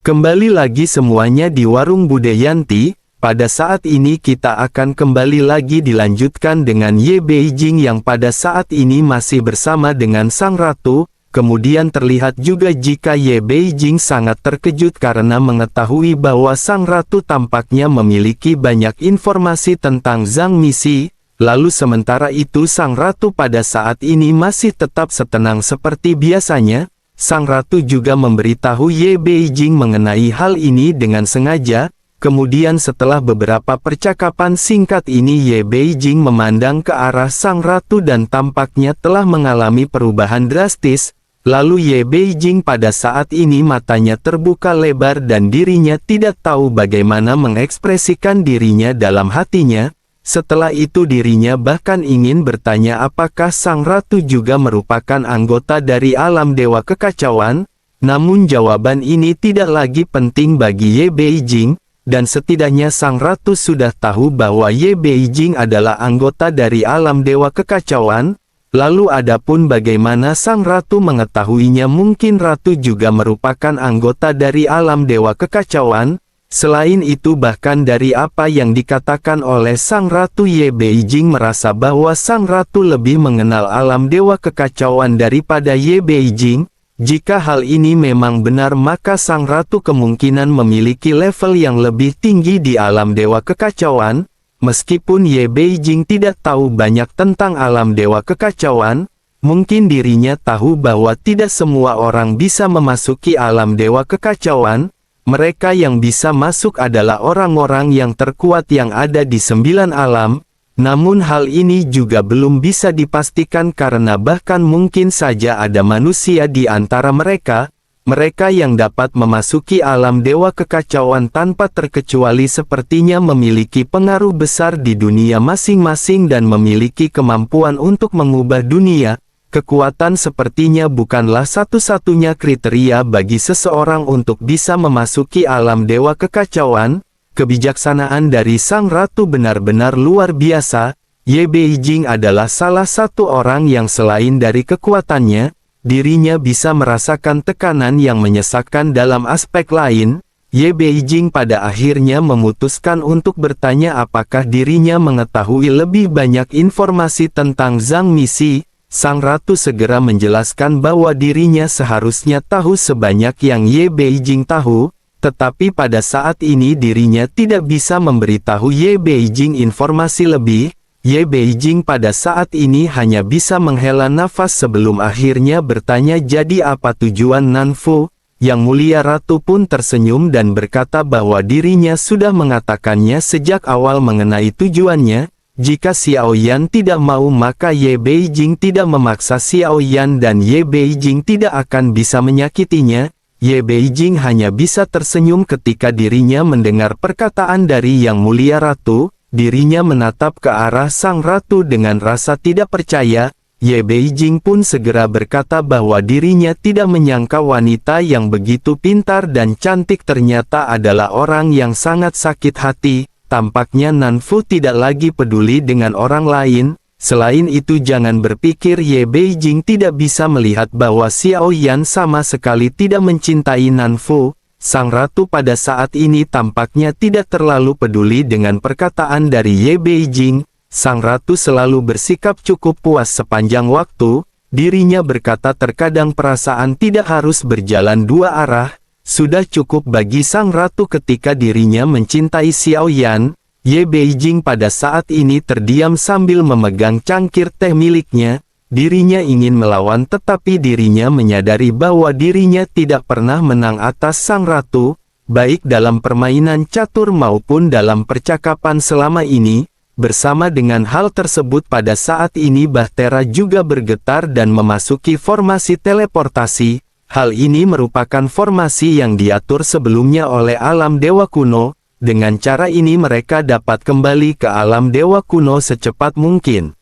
Kembali lagi semuanya di Warung Bude Yanti. Pada saat ini kita akan kembali lagi dilanjutkan dengan Ye Beijing yang pada saat ini masih bersama dengan Sang Ratu. Kemudian terlihat juga jika Ye Beijing sangat terkejut karena mengetahui bahwa Sang Ratu tampaknya memiliki banyak informasi tentang Zhang Misi. Lalu sementara itu Sang Ratu pada saat ini masih tetap setenang seperti biasanya. Sang Ratu juga memberitahu Ye Beijing mengenai hal ini dengan sengaja. Kemudian setelah beberapa percakapan singkat ini Ye Beijing memandang ke arah Sang Ratu dan tampaknya telah mengalami perubahan drastis. Lalu Ye Beijing pada saat ini matanya terbuka lebar dan dirinya tidak tahu bagaimana mengekspresikan dirinya dalam hatinya. Setelah itu dirinya bahkan ingin bertanya apakah Sang Ratu juga merupakan anggota dari alam dewa kekacauan. Namun jawaban ini tidak lagi penting bagi Ye Beijing. Dan setidaknya Sang Ratu sudah tahu bahwa Ye Beijing adalah anggota dari alam dewa kekacauan. Lalu adapun bagaimana Sang Ratu mengetahuinya, mungkin Ratu juga merupakan anggota dari alam dewa kekacauan. Selain itu bahkan dari apa yang dikatakan oleh Sang Ratu, Ye Beijing merasa bahwa Sang Ratu lebih mengenal alam dewa kekacauan daripada Ye Beijing. Jika hal ini memang benar maka Sang Ratu kemungkinan memiliki level yang lebih tinggi di alam dewa kekacauan. Meskipun Ye Beijing tidak tahu banyak tentang alam dewa kekacauan, mungkin dirinya tahu bahwa tidak semua orang bisa memasuki alam dewa kekacauan. Mereka yang bisa masuk adalah orang-orang yang terkuat yang ada di 9 alam. Namun hal ini juga belum bisa dipastikan karena bahkan mungkin saja ada manusia di antara mereka. Mereka yang dapat memasuki alam dewa kekacauan tanpa terkecuali sepertinya memiliki pengaruh besar di dunia masing-masing dan memiliki kemampuan untuk mengubah dunia. Kekuatan sepertinya bukanlah satu-satunya kriteria bagi seseorang untuk bisa memasuki alam dewa kekacauan. Kebijaksanaan dari Sang Ratu benar-benar luar biasa. Ye Beijing adalah salah satu orang yang selain dari kekuatannya, dirinya bisa merasakan tekanan yang menyesakkan dalam aspek lain. Ye Beijing pada akhirnya memutuskan untuk bertanya apakah dirinya mengetahui lebih banyak informasi tentang Zhang Misi. Sang Ratu segera menjelaskan bahwa dirinya seharusnya tahu sebanyak yang Ye Beijing tahu, tetapi pada saat ini dirinya tidak bisa memberitahu Ye Beijing informasi lebih. Ye Beijing pada saat ini hanya bisa menghela nafas sebelum akhirnya bertanya, jadi apa tujuan Nanfu? Yang Mulia Ratu pun tersenyum dan berkata bahwa dirinya sudah mengatakannya sejak awal mengenai tujuannya. Jika Xiao Yan tidak mau maka Ye Beijing tidak memaksa Xiao Yan dan Ye Beijing tidak akan bisa menyakitinya. Ye Beijing hanya bisa tersenyum ketika dirinya mendengar perkataan dari Yang Mulia Ratu. Dirinya menatap ke arah Sang Ratu dengan rasa tidak percaya. Ye Beijing pun segera berkata bahwa dirinya tidak menyangka wanita yang begitu pintar dan cantik ternyata adalah orang yang sangat sakit hati. Tampaknya Nanfu tidak lagi peduli dengan orang lain. Selain itu jangan berpikir Ye Beijing tidak bisa melihat bahwa Xiao Yan sama sekali tidak mencintai Nanfu. Sang Ratu pada saat ini tampaknya tidak terlalu peduli dengan perkataan dari Ye Beijing. Sang Ratu selalu bersikap cukup puas sepanjang waktu. Dirinya berkata terkadang perasaan tidak harus berjalan dua arah. Sudah cukup bagi Sang Ratu ketika dirinya mencintai Xiao Yan. Ye Beijing pada saat ini terdiam sambil memegang cangkir teh miliknya. Dirinya ingin melawan tetapi dirinya menyadari bahwa dirinya tidak pernah menang atas Sang Ratu, baik dalam permainan catur maupun dalam percakapan selama ini. Bersama dengan hal tersebut pada saat ini Bahtera juga bergetar dan memasuki formasi teleportasi. Hal ini merupakan formasi yang diatur sebelumnya oleh alam dewa kuno. Dengan cara ini mereka dapat kembali ke alam dewa kuno secepat mungkin.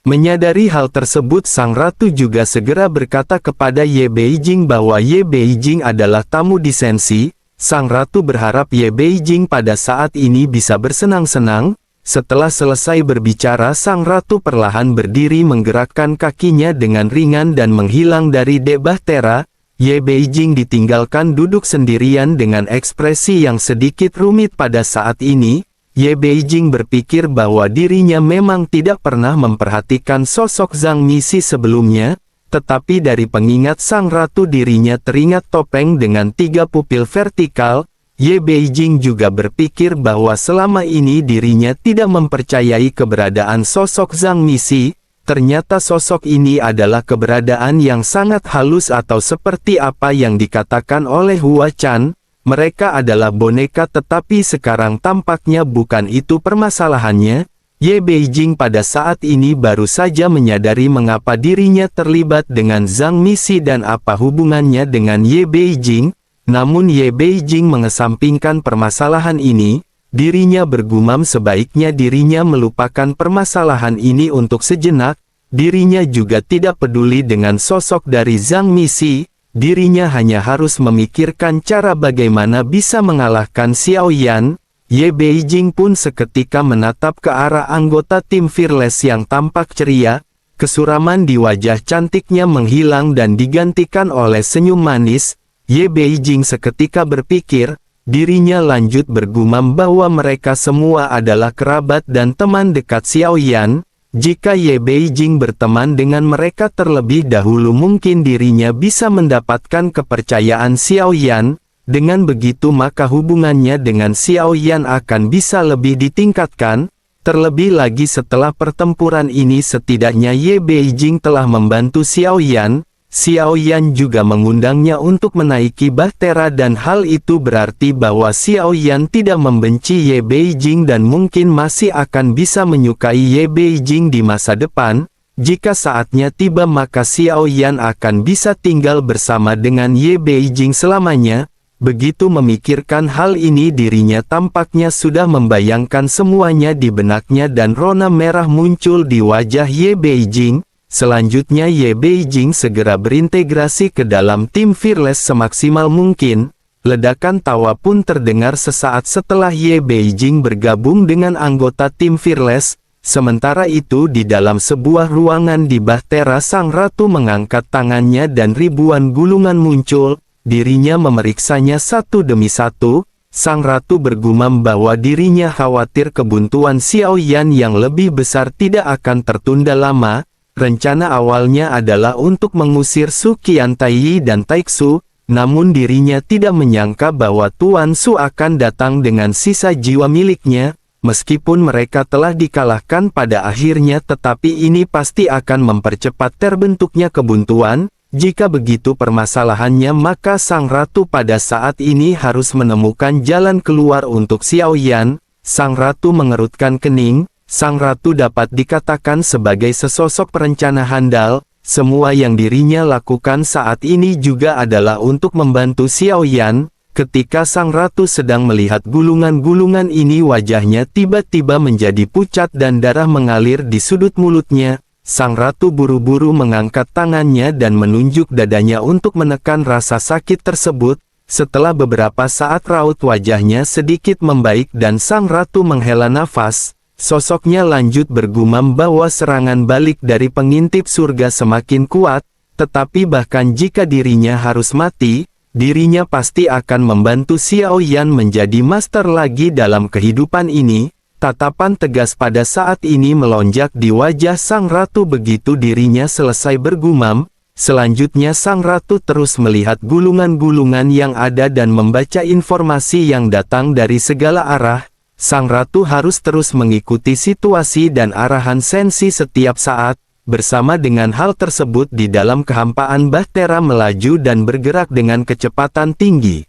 Menyadari hal tersebut Sang Ratu juga segera berkata kepada Ye Beijing bahwa Ye Beijing adalah tamu disensi. Sang Ratu berharap Ye Beijing pada saat ini bisa bersenang-senang. Setelah selesai berbicara Sang Ratu perlahan berdiri menggerakkan kakinya dengan ringan dan menghilang dari Bahtera. Ye Beijing ditinggalkan duduk sendirian dengan ekspresi yang sedikit rumit pada saat ini. Ye Beijing berpikir bahwa dirinya memang tidak pernah memperhatikan sosok Zhang Misi sebelumnya, tetapi dari pengingat sang ratu dirinya teringat topeng dengan 3 pupil vertikal. Ye Beijing juga berpikir bahwa selama ini dirinya tidak mempercayai keberadaan sosok Zhang Misi. Ternyata sosok ini adalah keberadaan yang sangat halus atau seperti apa yang dikatakan oleh Hua Chan. Mereka adalah boneka tetapi sekarang tampaknya bukan itu permasalahannya. Ye Beijing pada saat ini baru saja menyadari mengapa dirinya terlibat dengan Zhang Misi dan apa hubungannya dengan Ye Beijing. Namun Ye Beijing mengesampingkan permasalahan ini. Dirinya bergumam sebaiknya dirinya melupakan permasalahan ini untuk sejenak. Dirinya juga tidak peduli dengan sosok dari Zhang Misi. Dirinya hanya harus memikirkan cara bagaimana bisa mengalahkan Xiao Yan. Ye Beijing pun seketika menatap ke arah anggota tim Fearless yang tampak ceria. Kesuraman di wajah cantiknya menghilang dan digantikan oleh senyum manis. Ye Beijing seketika berpikir, dirinya lanjut bergumam bahwa mereka semua adalah kerabat dan teman dekat Xiao Yan. Jika Ye Beijing berteman dengan mereka terlebih dahulu mungkin dirinya bisa mendapatkan kepercayaan Xiao Yan. Dengan begitu maka hubungannya dengan Xiao Yan akan bisa lebih ditingkatkan. Terlebih lagi setelah pertempuran ini setidaknya Ye Beijing telah membantu Xiao Yan. Xiao Yan juga mengundangnya untuk menaiki bahtera dan hal itu berarti bahwa Xiao Yan tidak membenci Ye Beijing dan mungkin masih akan bisa menyukai Ye Beijing di masa depan. Jika saatnya tiba maka Xiao Yan akan bisa tinggal bersama dengan Ye Beijing selamanya. Begitu memikirkan hal ini dirinya tampaknya sudah membayangkan semuanya di benaknya dan rona merah muncul di wajah Ye Beijing. Selanjutnya Ye Beijing segera berintegrasi ke dalam tim Fearless semaksimal mungkin. Ledakan tawa pun terdengar sesaat setelah Ye Beijing bergabung dengan anggota tim Fearless. Sementara itu di dalam sebuah ruangan di bahtera sang ratu mengangkat tangannya dan ribuan gulungan muncul. Dirinya memeriksanya satu demi satu. Sang ratu bergumam bahwa dirinya khawatir kebuntuan Xiao Yan yang lebih besar tidak akan tertunda lama. Rencana awalnya adalah untuk mengusir Su Qiantai dan Taixu, namun dirinya tidak menyangka bahwa Tuan Su akan datang dengan sisa jiwa miliknya. Meskipun mereka telah dikalahkan pada akhirnya tetapi ini pasti akan mempercepat terbentuknya kebuntuan. Jika begitu permasalahannya maka sang ratu pada saat ini harus menemukan jalan keluar untuk Xiao Yan. Sang ratu mengerutkan kening. Sang ratu dapat dikatakan sebagai sesosok perencana handal. Semua yang dirinya lakukan saat ini juga adalah untuk membantu Xiao Yan. Ketika sang ratu sedang melihat gulungan-gulungan ini wajahnya tiba-tiba menjadi pucat dan darah mengalir di sudut mulutnya. Sang ratu buru-buru mengangkat tangannya dan menunjuk dadanya untuk menekan rasa sakit tersebut. Setelah beberapa saat raut wajahnya sedikit membaik dan sang ratu menghela nafas. Sosoknya lanjut bergumam bahwa serangan balik dari pengintip surga semakin kuat, tetapi bahkan jika dirinya harus mati, dirinya pasti akan membantu Xiao Yan menjadi master lagi dalam kehidupan ini. Tatapan tegas pada saat ini melonjak di wajah sang ratu begitu dirinya selesai bergumam. Selanjutnya sang ratu terus melihat gulungan-gulungan yang ada dan membaca informasi yang datang dari segala arah. Sang ratu harus terus mengikuti situasi dan arahan Sensi setiap saat. Bersama dengan hal tersebut di dalam kehampaan bahtera melaju dan bergerak dengan kecepatan tinggi.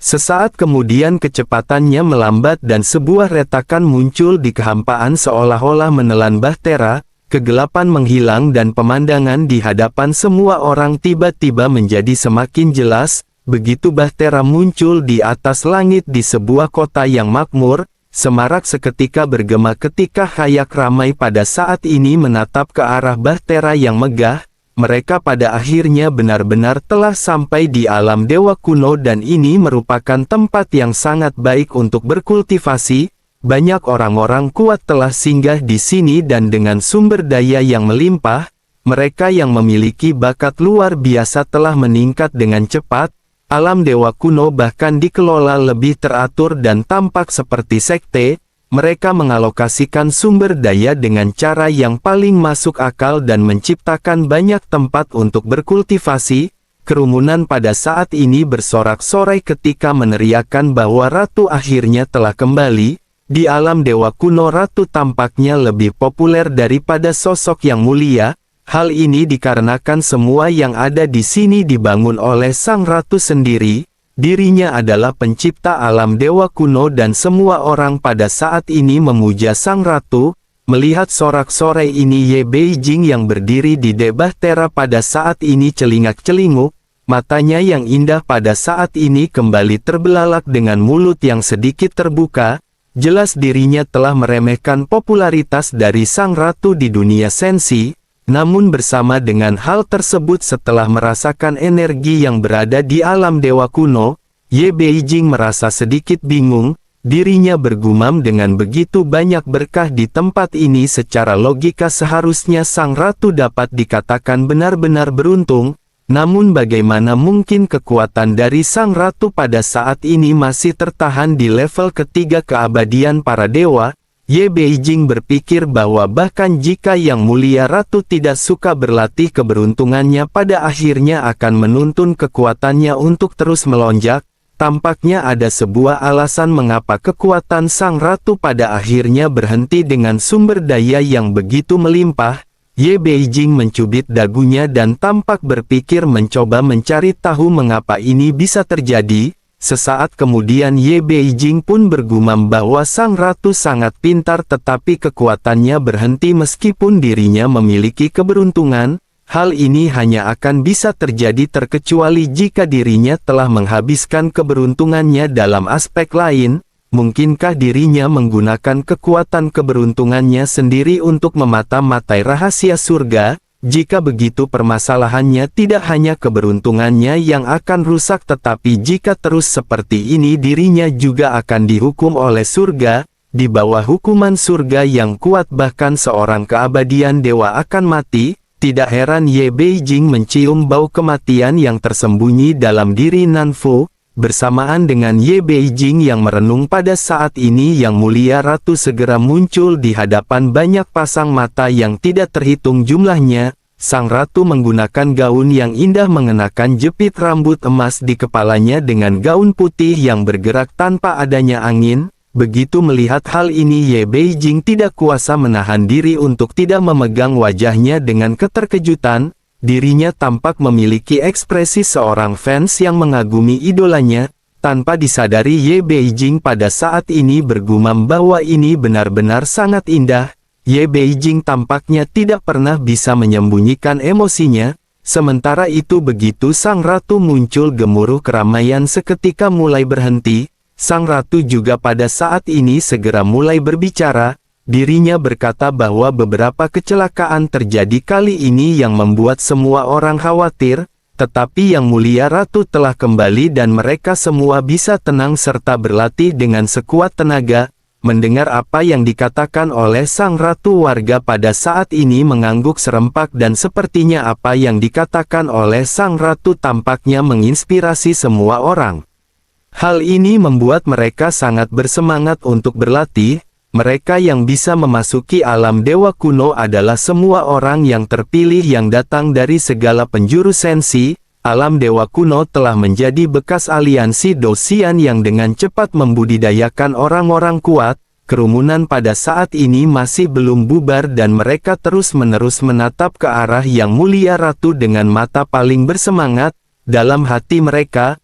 Sesaat kemudian kecepatannya melambat dan sebuah retakan muncul di kehampaan seolah-olah menelan bahtera. Kegelapan menghilang dan pemandangan di hadapan semua orang tiba-tiba menjadi semakin jelas. Begitu bahtera muncul di atas langit di sebuah kota yang makmur. Semarak seketika bergema ketika khayak ramai pada saat ini menatap ke arah bahtera yang megah. Mereka pada akhirnya benar-benar telah sampai di alam dewa kuno dan ini merupakan tempat yang sangat baik untuk berkultivasi. Banyak orang-orang kuat telah singgah di sini dan dengan sumber daya yang melimpah, mereka yang memiliki bakat luar biasa telah meningkat dengan cepat. Alam dewa kuno bahkan dikelola lebih teratur dan tampak seperti sekte. Mereka mengalokasikan sumber daya dengan cara yang paling masuk akal dan menciptakan banyak tempat untuk berkultivasi. Kerumunan pada saat ini bersorak-sorai ketika meneriakkan bahwa ratu akhirnya telah kembali. Di alam dewa kuno, ratu tampaknya lebih populer daripada sosok yang mulia. Hal ini dikarenakan semua yang ada di sini dibangun oleh sang ratu sendiri. Dirinya adalah pencipta alam dewa kuno dan semua orang pada saat ini memuja sang ratu. Melihat sorak-sorai ini, Ye Beijing yang berdiri di Debahtera pada saat ini celingak-celinguk. Matanya yang indah pada saat ini kembali terbelalak dengan mulut yang sedikit terbuka. Jelas dirinya telah meremehkan popularitas dari sang ratu di dunia sensi. Namun bersama dengan hal tersebut, setelah merasakan energi yang berada di alam dewa kuno, Ye Beijing merasa sedikit bingung. Dirinya bergumam, dengan begitu banyak berkah di tempat ini, secara logika seharusnya sang ratu dapat dikatakan benar-benar beruntung. Namun bagaimana mungkin kekuatan dari sang ratu pada saat ini masih tertahan di level ketiga keabadian para dewa? Ye Beijing berpikir bahwa bahkan jika Yang Mulia Ratu tidak suka berlatih, keberuntungannya pada akhirnya akan menuntun kekuatannya untuk terus melonjak. Tampaknya ada sebuah alasan mengapa kekuatan sang ratu pada akhirnya berhenti dengan sumber daya yang begitu melimpah. Ye Beijing mencubit dagunya dan tampak berpikir mencoba mencari tahu mengapa ini bisa terjadi. Sesaat kemudian Ye Beijing pun bergumam bahwa sang ratu sangat pintar, tetapi kekuatannya berhenti meskipun dirinya memiliki keberuntungan. Hal ini hanya akan bisa terjadi terkecuali jika dirinya telah menghabiskan keberuntungannya dalam aspek lain. Mungkinkah dirinya menggunakan kekuatan keberuntungannya sendiri untuk memata-matai rahasia surga? Jika begitu, permasalahannya tidak hanya keberuntungannya yang akan rusak, tetapi jika terus seperti ini dirinya juga akan dihukum oleh surga. Di bawah hukuman surga yang kuat, bahkan seorang keabadian dewa akan mati. Tidak heran Ye Beijing mencium bau kematian yang tersembunyi dalam diri Nanfu. Bersamaan dengan Ye Beijing yang merenung pada saat ini, Yang Mulia Ratu segera muncul di hadapan banyak pasang mata yang tidak terhitung jumlahnya. Sang ratu menggunakan gaun yang indah, mengenakan jepit rambut emas di kepalanya dengan gaun putih yang bergerak tanpa adanya angin. Begitu melihat hal ini, Ye Beijing tidak kuasa menahan diri untuk tidak memegang wajahnya dengan keterkejutan. Dirinya tampak memiliki ekspresi seorang fans yang mengagumi idolanya. Tanpa disadari, Ye Beijing pada saat ini bergumam bahwa ini benar-benar sangat indah. Ye Beijing tampaknya tidak pernah bisa menyembunyikan emosinya. Sementara itu, begitu sang ratu muncul, gemuruh keramaian seketika mulai berhenti. Sang ratu juga pada saat ini segera mulai berbicara. Dirinya berkata bahwa beberapa kecelakaan terjadi kali ini yang membuat semua orang khawatir, tetapi Yang Mulia Ratu telah kembali dan mereka semua bisa tenang serta berlatih dengan sekuat tenaga. Mendengar apa yang dikatakan oleh sang ratu, warga pada saat ini mengangguk serempak dan sepertinya apa yang dikatakan oleh sang ratu tampaknya menginspirasi semua orang. Hal ini membuat mereka sangat bersemangat untuk berlatih. Mereka yang bisa memasuki alam dewa kuno adalah semua orang yang terpilih yang datang dari segala penjuru sensi. Alam dewa kuno telah menjadi bekas aliansi Dosian yang dengan cepat membudidayakan orang-orang kuat. Kerumunan pada saat ini masih belum bubar dan mereka terus-menerus menatap ke arah Yang Mulia Ratu dengan mata paling bersemangat. Dalam hati mereka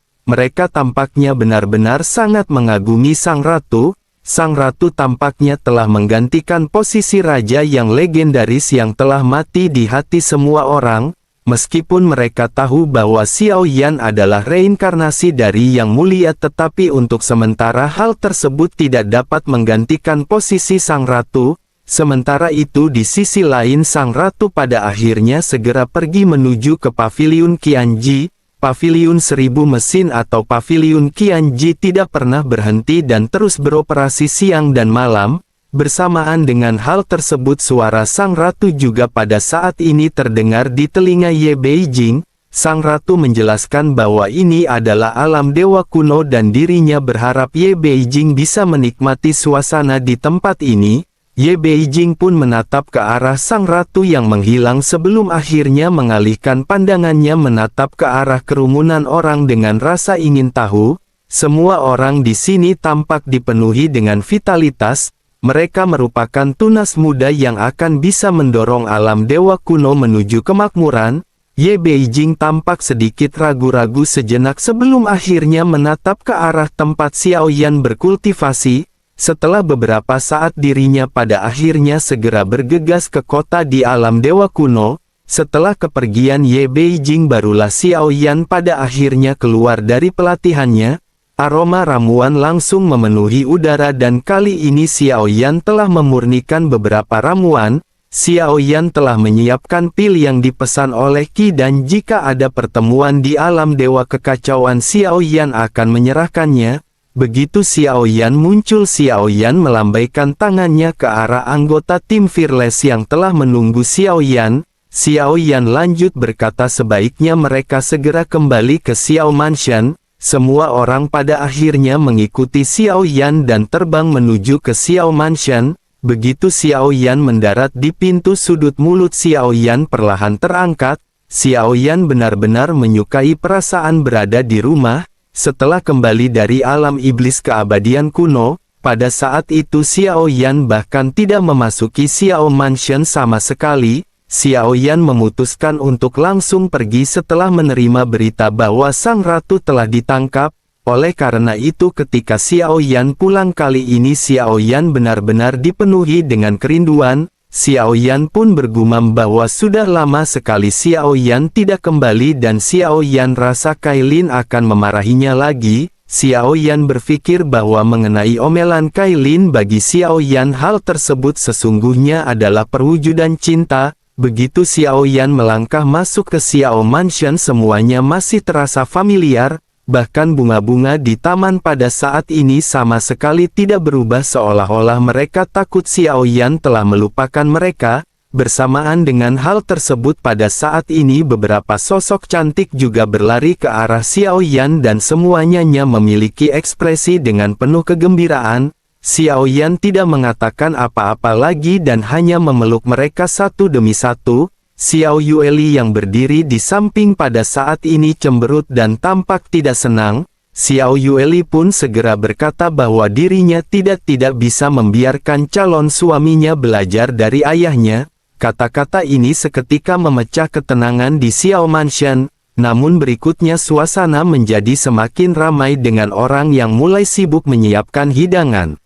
tampaknya benar-benar sangat mengagumi sang ratu. Sang ratu tampaknya telah menggantikan posisi raja yang legendaris yang telah mati di hati semua orang. Meskipun mereka tahu bahwa Xiao Yan adalah reinkarnasi dari Yang Mulia, tetapi untuk sementara hal tersebut tidak dapat menggantikan posisi sang ratu. Sementara itu di sisi lain, sang ratu pada akhirnya segera pergi menuju ke Paviliun Qianji. Paviliun 1000 mesin atau Paviliun Qianji tidak pernah berhenti dan terus beroperasi siang dan malam. Bersamaan dengan hal tersebut suara sang ratu juga pada saat ini terdengar di telinga Ye Beijing. Sang ratu menjelaskan bahwa ini adalah alam dewa kuno dan dirinya berharap Ye Beijing bisa menikmati suasana di tempat ini. Ye Beijing pun menatap ke arah sang ratu yang menghilang sebelum akhirnya mengalihkan pandangannya menatap ke arah kerumunan orang dengan rasa ingin tahu. Semua orang di sini tampak dipenuhi dengan vitalitas. Mereka merupakan tunas muda yang akan bisa mendorong alam dewa kuno menuju kemakmuran. Ye Beijing tampak sedikit ragu-ragu sejenak sebelum akhirnya menatap ke arah tempat Xiao Yan berkultivasi. Setelah beberapa saat dirinya pada akhirnya segera bergegas ke kota di alam dewa kuno. Setelah kepergian Ye Beijing barulah Xiao Yan pada akhirnya keluar dari pelatihannya. Aroma ramuan langsung memenuhi udara dan kali ini Xiao Yan telah memurnikan beberapa ramuan. Xiao Yan telah menyiapkan pil yang dipesan oleh Qi dan jika ada pertemuan di alam dewa kekacauan Xiao Yan akan menyerahkannya. Begitu Xiao Yan muncul Xiao Yan melambaikan tangannya ke arah anggota tim Fearless yang telah menunggu Xiao Yan. Xiao Yan lanjut berkata sebaiknya mereka segera kembali ke Xiao Mansion. Semua orang pada akhirnya mengikuti Xiao Yan dan terbang menuju ke Xiao Mansion. Begitu Xiao Yan mendarat di pintu sudut mulut Xiao Yan perlahan terangkat. Xiao Yan benar-benar menyukai perasaan berada di rumah. Setelah kembali dari alam iblis keabadian kuno, pada saat itu Xiao Yan bahkan tidak memasuki Xiao Mansion sama sekali. Xiao Yan memutuskan untuk langsung pergi setelah menerima berita bahwa sang ratu telah ditangkap. Oleh karena itu ketika Xiao Yan pulang kali ini Xiao Yan benar-benar dipenuhi dengan kerinduan. Xiao Yan pun bergumam bahwa sudah lama sekali Xiao Yan tidak kembali dan Xiao Yan rasa Kailin akan memarahinya lagi. Xiao Yan berpikir bahwa mengenai omelan Kailin bagi Xiao Yan hal tersebut sesungguhnya adalah perwujudan cinta. Begitu Xiao Yan melangkah masuk ke Xiao Mansion semuanya masih terasa familiar, bahkan bunga-bunga di taman pada saat ini sama sekali tidak berubah seolah-olah mereka takut Xiao Yan telah melupakan mereka. Bersamaan dengan hal tersebut pada saat ini beberapa sosok cantik juga berlari ke arah Xiao Yan dan semuanya memiliki ekspresi dengan penuh kegembiraan. Xiao Yan tidak mengatakan apa-apa lagi dan hanya memeluk mereka satu demi satu. Xiao Yueli yang berdiri di samping pada saat ini cemberut dan tampak tidak senang. Xiao Yueli pun segera berkata bahwa dirinya tidak bisa membiarkan calon suaminya belajar dari ayahnya. Kata-kata ini seketika memecah ketenangan di Xiao Mansion. Namun berikutnya suasana menjadi semakin ramai dengan orang yang mulai sibuk menyiapkan hidangan.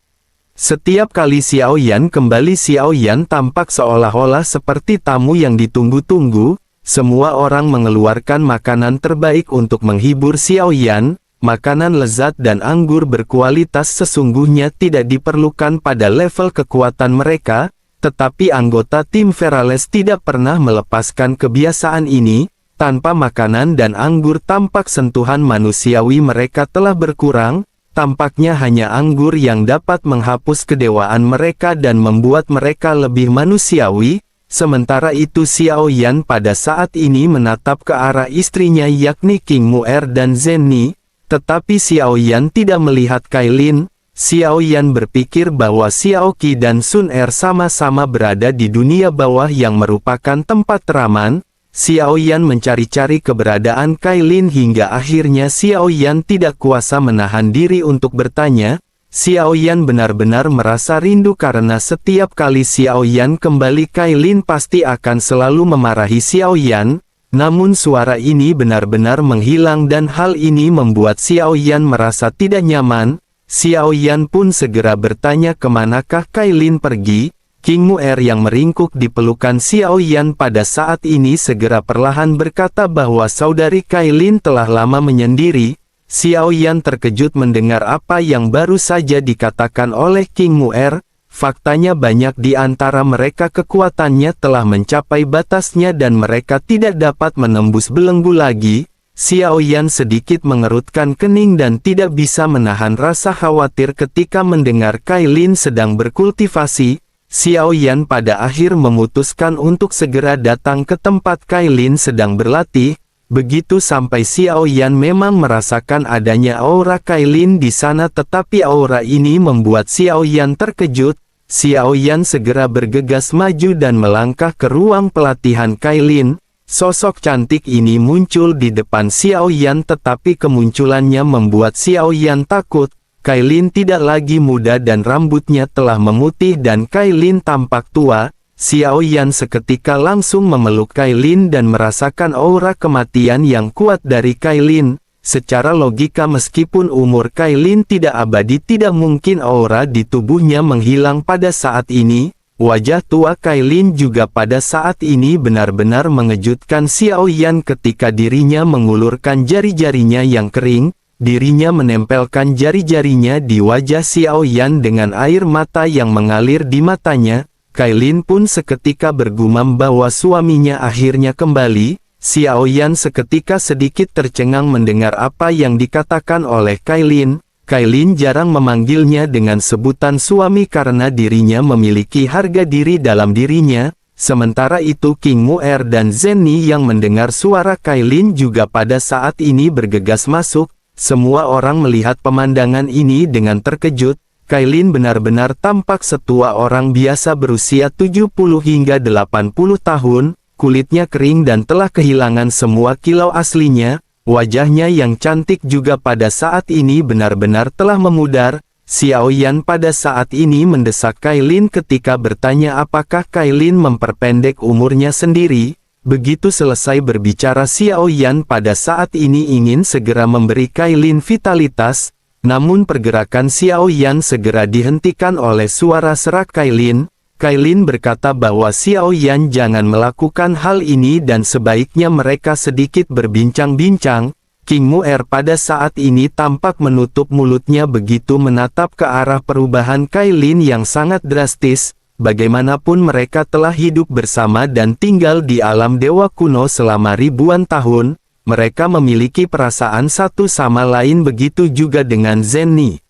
Setiap kali Xiao Yan kembali Xiao Yan tampak seolah-olah seperti tamu yang ditunggu-tunggu. Semua orang mengeluarkan makanan terbaik untuk menghibur Xiao Yan. Makanan lezat dan anggur berkualitas sesungguhnya tidak diperlukan pada level kekuatan mereka. Tetapi anggota tim Fearless tidak pernah melepaskan kebiasaan ini. Tanpa makanan dan anggur tampak sentuhan manusiawi mereka telah berkurang. Tampaknya hanya anggur yang dapat menghapus kedewaan mereka dan membuat mereka lebih manusiawi. Sementara itu Xiao Yan pada saat ini menatap ke arah istrinya yakni King Mu'er dan Zenni. Tetapi Xiao Yan tidak melihat Kailin. Xiao Yan berpikir bahwa Xiao Qi dan Sun Er sama-sama berada di dunia bawah yang merupakan tempat teraman. Xiao Yan mencari-cari keberadaan Kailin hingga akhirnya Xiao Yan tidak kuasa menahan diri untuk bertanya. Xiao Yan benar-benar merasa rindu karena setiap kali Xiao Yan kembali Kailin pasti akan selalu memarahi Xiao Yan. Namun suara ini benar-benar menghilang dan hal ini membuat Xiao Yan merasa tidak nyaman. Xiao Yan pun segera bertanya kemanakah Kailin pergi. King Mu'er yang meringkuk di pelukan Xiao Yan pada saat ini segera perlahan berkata bahwa saudari Kailin telah lama menyendiri. Xiao Yan terkejut mendengar apa yang baru saja dikatakan oleh King Mu'er. Faktanya banyak di antara mereka kekuatannya telah mencapai batasnya dan mereka tidak dapat menembus belenggu lagi. Xiao Yan sedikit mengerutkan kening dan tidak bisa menahan rasa khawatir ketika mendengar Kailin sedang berkultivasi. Xiao Yan pada akhir memutuskan untuk segera datang ke tempat Kailin sedang berlatih. Begitu sampai Xiao Yan memang merasakan adanya aura Kailin di sana, tetapi aura ini membuat Xiao Yan terkejut. Xiao Yan segera bergegas maju dan melangkah ke ruang pelatihan Kailin. Sosok cantik ini muncul di depan Xiao Yan, tetapi kemunculannya membuat Xiao Yan takut. Kailin tidak lagi muda dan rambutnya telah memutih dan Kailin tampak tua. Xiao Yan seketika langsung memeluk Kailin dan merasakan aura kematian yang kuat dari Kailin. Secara logika meskipun umur Kailin tidak abadi, tidak mungkin aura di tubuhnya menghilang pada saat ini. Wajah tua Kailin juga pada saat ini benar-benar mengejutkan Xiao Yan ketika dirinya mengulurkan jari-jarinya yang kering. Dirinya menempelkan jari-jarinya di wajah Xiao Yan dengan air mata yang mengalir di matanya. Kailin pun seketika bergumam bahwa suaminya akhirnya kembali. Xiao Yan seketika sedikit tercengang mendengar apa yang dikatakan oleh Kailin. Kailin jarang memanggilnya dengan sebutan suami karena dirinya memiliki harga diri dalam dirinya. Sementara itu King Mu'er dan Zenny yang mendengar suara Kailin juga pada saat ini bergegas masuk. Semua orang melihat pemandangan ini dengan terkejut. Kailin benar-benar tampak setua orang biasa berusia 70 hingga 80 tahun, kulitnya kering dan telah kehilangan semua kilau aslinya, wajahnya yang cantik juga pada saat ini benar-benar telah memudar. Xiao Yan pada saat ini mendesak Kailin ketika bertanya apakah Kailin memperpendek umurnya sendiri. Begitu selesai berbicara, Xiao Yan pada saat ini ingin segera memberi Kailin vitalitas. Namun pergerakan Xiao Yan segera dihentikan oleh suara serak Kailin. Kailin berkata bahwa Xiao Yan jangan melakukan hal ini dan sebaiknya mereka sedikit berbincang-bincang. King Mu'er pada saat ini tampak menutup mulutnya begitu menatap ke arah perubahan Kailin yang sangat drastis. Bagaimanapun mereka telah hidup bersama dan tinggal di alam dewa kuno selama ribuan tahun. Mereka memiliki perasaan satu sama lain, begitu juga dengan Zenny.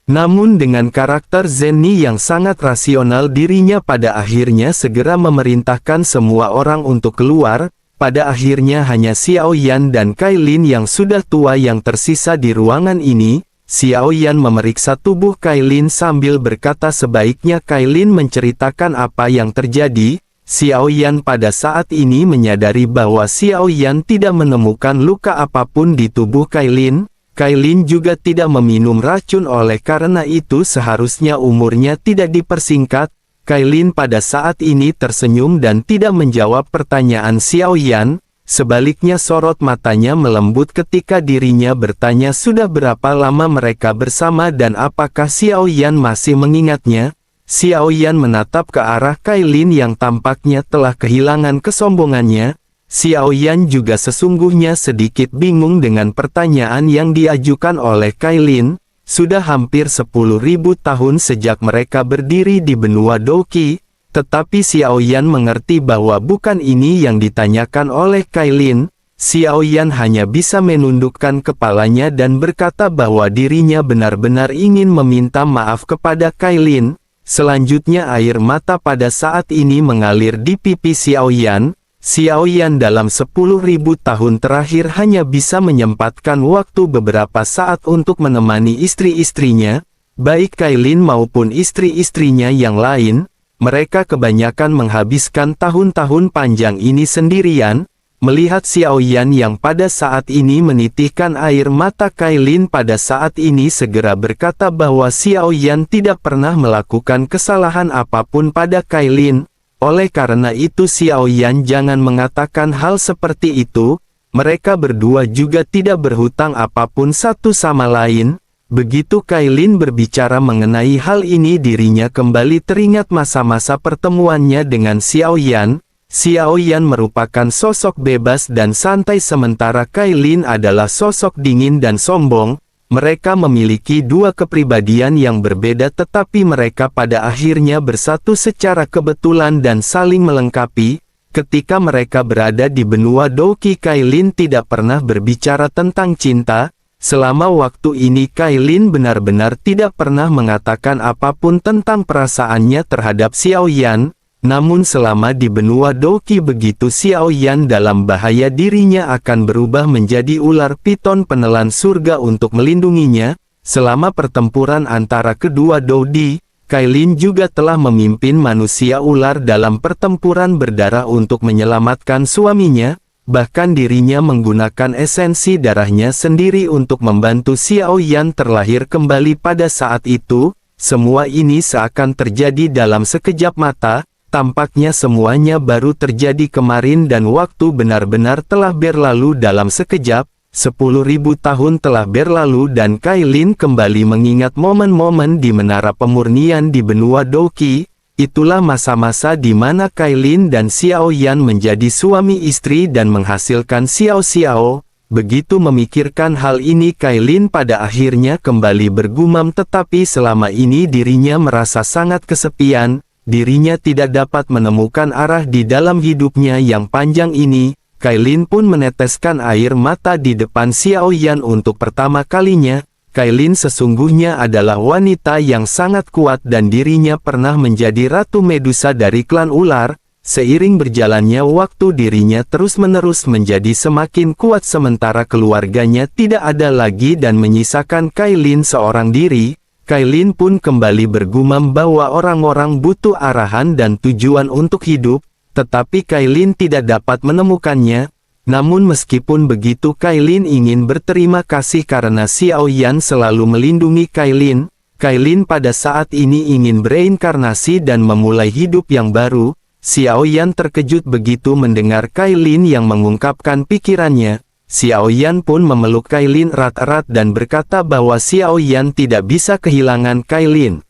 Namun dengan karakter Zenny yang sangat rasional, dirinya pada akhirnya segera memerintahkan semua orang untuk keluar. Pada akhirnya hanya Xiao Yan dan Kailin yang sudah tua yang tersisa di ruangan ini. Xiao Yan memeriksa tubuh Kailin sambil berkata sebaiknya Kailin menceritakan apa yang terjadi. Xiao Yan pada saat ini menyadari bahwa Xiao Yan tidak menemukan luka apapun di tubuh Kailin. Kailin juga tidak meminum racun, oleh karena itu seharusnya umurnya tidak dipersingkat. Kailin pada saat ini tersenyum dan tidak menjawab pertanyaan Xiao Yan. Sebaliknya sorot matanya melembut ketika dirinya bertanya sudah berapa lama mereka bersama dan apakah Xiao Yan masih mengingatnya. Xiao Yan menatap ke arah Kailin yang tampaknya telah kehilangan kesombongannya. Xiao Yan juga sesungguhnya sedikit bingung dengan pertanyaan yang diajukan oleh Kailin. Sudah hampir 10.000 tahun sejak mereka berdiri di benua Douqi, tetapi Xiao Yan mengerti bahwa bukan ini yang ditanyakan oleh Kailin. Xiao Yan hanya bisa menundukkan kepalanya dan berkata bahwa dirinya benar-benar ingin meminta maaf kepada Kailin. Selanjutnya air mata pada saat ini mengalir di pipi Xiao Yan. Xiao Yan dalam 10.000 tahun terakhir hanya bisa menyempatkan waktu beberapa saat untuk menemani istri-istrinya, baik Kailin maupun istri-istrinya yang lain. Mereka kebanyakan menghabiskan tahun-tahun panjang ini sendirian. Melihat Xiao Yan yang pada saat ini menitihkan air mata, Kailin pada saat ini segera berkata bahwa Xiao Yan tidak pernah melakukan kesalahan apapun pada Kailin. Oleh karena itu Xiao Yan jangan mengatakan hal seperti itu. Mereka berdua juga tidak berhutang apapun satu sama lain. Begitu Kailin berbicara mengenai hal ini, dirinya kembali teringat masa-masa pertemuannya dengan Xiao Yan. Xiao Yan merupakan sosok bebas dan santai sementara Kailin adalah sosok dingin dan sombong. Mereka memiliki dua kepribadian yang berbeda, tetapi mereka pada akhirnya bersatu secara kebetulan dan saling melengkapi. Ketika mereka berada di benua Douqi, Kailin tidak pernah berbicara tentang cinta. Selama waktu ini Kailin benar-benar tidak pernah mengatakan apapun tentang perasaannya terhadap Xiao Yan. Namun selama di benua Douqi begitu Xiao Yan dalam bahaya, dirinya akan berubah menjadi ular piton penelan surga untuk melindunginya. Selama pertempuran antara kedua Doudi, Kailin juga telah memimpin manusia ular dalam pertempuran berdarah untuk menyelamatkan suaminya, bahkan dirinya menggunakan esensi darahnya sendiri untuk membantu Xiao Yan terlahir kembali pada saat itu. Semua ini seakan terjadi dalam sekejap mata, tampaknya semuanya baru terjadi kemarin dan waktu benar-benar telah berlalu dalam sekejap. 10.000 tahun telah berlalu dan Kailin kembali mengingat momen-momen di Menara Pemurnian di benua Douqi. Itulah masa-masa di mana Kailin dan Xiao Yan menjadi suami istri dan menghasilkan Xiao Xiao. Begitu memikirkan hal ini, Kailin pada akhirnya kembali bergumam, tetapi selama ini dirinya merasa sangat kesepian. Dirinya tidak dapat menemukan arah di dalam hidupnya yang panjang ini. Kailin pun meneteskan air mata di depan Xiao Yan untuk pertama kalinya. Kailin sesungguhnya adalah wanita yang sangat kuat dan dirinya pernah menjadi Ratu Medusa dari klan ular. Seiring berjalannya waktu, dirinya terus-menerus menjadi semakin kuat sementara keluarganya tidak ada lagi dan menyisakan Kailin seorang diri. Kailin pun kembali bergumam bahwa orang-orang butuh arahan dan tujuan untuk hidup. Tetapi Kailin tidak dapat menemukannya. Namun meskipun begitu, Kailin ingin berterima kasih karena Xiao Yan selalu melindungi Kailin. Kailin pada saat ini ingin bereinkarnasi dan memulai hidup yang baru. Xiao Yan terkejut begitu mendengar Kailin yang mengungkapkan pikirannya. Xiao Yan pun memeluk Kailin erat-erat dan berkata bahwa Xiao Yan tidak bisa kehilangan Kailin.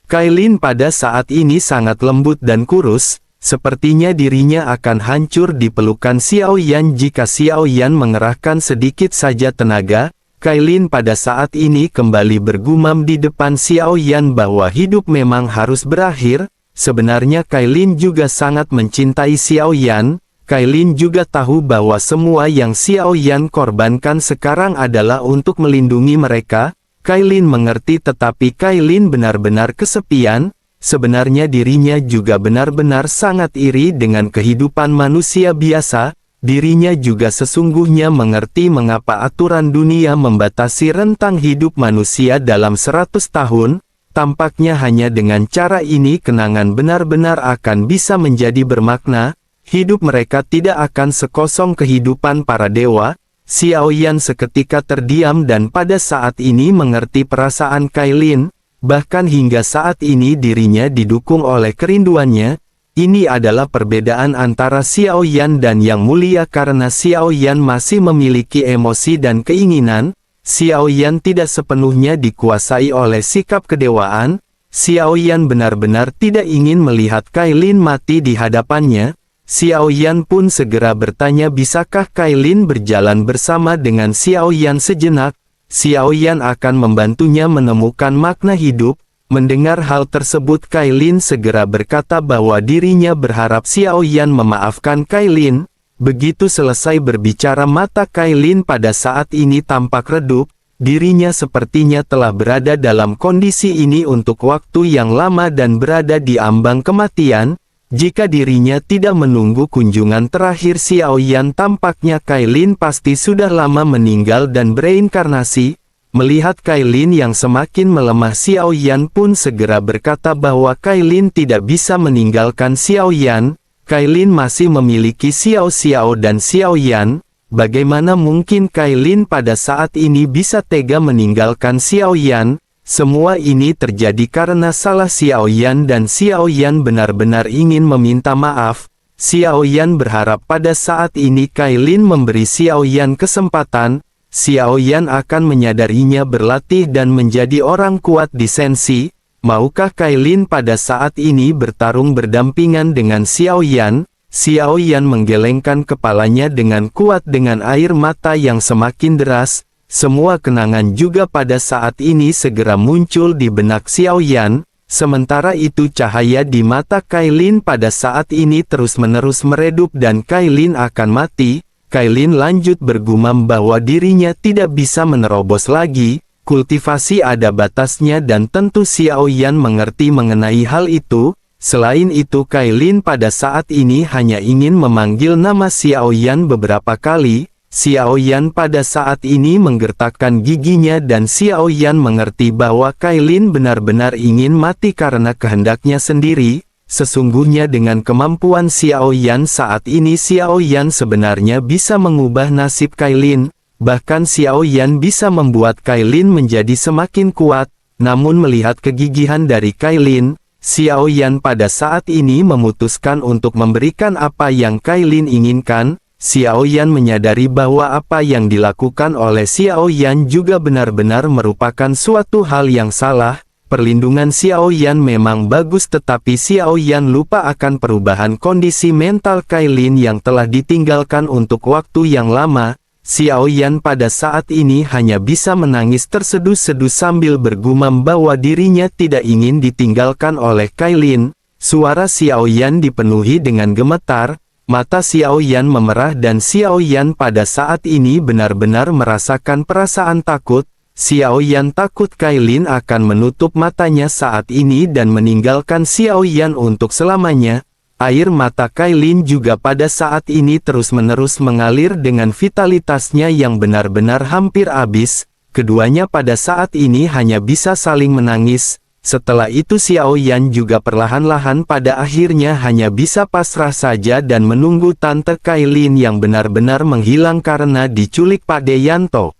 Kailin pada saat ini sangat lembut dan kurus. Sepertinya dirinya akan hancur di pelukan Xiao Yan jika Xiao Yan mengerahkan sedikit saja tenaga. Kailin pada saat ini kembali bergumam di depan Xiao Yan bahwa hidup memang harus berakhir. Sebenarnya Kailin juga sangat mencintai Xiao Yan. Kailin juga tahu bahwa semua yang Xiao Yan korbankan sekarang adalah untuk melindungi mereka. Kailin mengerti, tetapi Kailin benar-benar kesepian. Sebenarnya dirinya juga benar-benar sangat iri dengan kehidupan manusia biasa. Dirinya juga sesungguhnya mengerti mengapa aturan dunia membatasi rentang hidup manusia dalam 100 tahun. Tampaknya hanya dengan cara ini kenangan benar-benar akan bisa menjadi bermakna. Hidup mereka tidak akan sekosong kehidupan para dewa. Xiao Yan seketika terdiam dan pada saat ini mengerti perasaan Kailin. Bahkan hingga saat ini dirinya didukung oleh kerinduannya. Ini adalah perbedaan antara Xiao Yan dan Yang Mulia karena Xiao Yan masih memiliki emosi dan keinginan. Xiao Yan tidak sepenuhnya dikuasai oleh sikap kedewaan. Xiao Yan benar-benar tidak ingin melihat Kailin mati di hadapannya. Xiao Yan pun segera bertanya, bisakah Kailin berjalan bersama dengan Xiao Yan sejenak? Xiao Yan akan membantunya menemukan makna hidup. Mendengar hal tersebut, Kailin segera berkata bahwa dirinya berharap Xiao Yan memaafkan Kailin. Begitu selesai berbicara, mata Kailin pada saat ini tampak redup. Dirinya sepertinya telah berada dalam kondisi ini untuk waktu yang lama dan berada di ambang kematian. Jika dirinya tidak menunggu kunjungan terakhir Xiao Yan, tampaknya Kailin pasti sudah lama meninggal dan bereinkarnasi. Melihat Kailin yang semakin melemah, Xiao Yan pun segera berkata bahwa Kailin tidak bisa meninggalkan Xiao Yan. Kailin masih memiliki Xiao Xiao dan Xiao Yan. Bagaimana mungkin Kailin pada saat ini bisa tega meninggalkan Xiao Yan? Semua ini terjadi karena salah Xiao Yan dan Xiao Yan benar-benar ingin meminta maaf. Xiao Yan berharap pada saat ini Kailin memberi Xiao Yan kesempatan. Xiao Yan akan menyadarinya berlatih dan menjadi orang kuat di Sensi. Maukah Kailin pada saat ini bertarung berdampingan dengan Xiao Yan? Xiao Yan menggelengkan kepalanya dengan kuat dengan air mata yang semakin deras. Semua kenangan juga pada saat ini segera muncul di benak Xiao Yan. Sementara itu cahaya di mata Kailin pada saat ini terus-menerus meredup dan Kailin akan mati. Kailin lanjut bergumam bahwa dirinya tidak bisa menerobos lagi, kultivasi ada batasnya dan tentu Xiao Yan mengerti mengenai hal itu. Selain itu Kailin pada saat ini hanya ingin memanggil nama Xiao Yan beberapa kali. Xiao Yan pada saat ini menggertakkan giginya dan Xiao Yan mengerti bahwa Kailin benar-benar ingin mati karena kehendaknya sendiri. Sesungguhnya dengan kemampuan Xiao Yan saat ini Xiao Yan sebenarnya bisa mengubah nasib Kailin. Bahkan Xiao Yan bisa membuat Kailin menjadi semakin kuat. Namun melihat kegigihan dari Kailin, Xiao Yan pada saat ini memutuskan untuk memberikan apa yang Kailin inginkan. Xiao Yan menyadari bahwa apa yang dilakukan oleh Xiao Yan juga benar-benar merupakan suatu hal yang salah. Perlindungan Xiao Yan memang bagus tetapi Xiao Yan lupa akan perubahan kondisi mental Kailin yang telah ditinggalkan untuk waktu yang lama. Xiao Yan pada saat ini hanya bisa menangis terseduh-seduh sambil bergumam bahwa dirinya tidak ingin ditinggalkan oleh Kailin. Suara Xiao Yan dipenuhi dengan gemetar, mata Xiao Yan memerah dan Xiao Yan pada saat ini benar-benar merasakan perasaan takut. Xiao Yan takut Kailin akan menutup matanya saat ini dan meninggalkan Xiao Yan untuk selamanya. Air mata Kailin juga pada saat ini terus-menerus mengalir dengan vitalitasnya yang benar-benar hampir habis. Keduanya pada saat ini hanya bisa saling menangis. Setelah itu Xiao Yan juga perlahan-lahan pada akhirnya hanya bisa pasrah saja dan menunggu Tante Kailin yang benar-benar menghilang karena diculik Pak Yanto.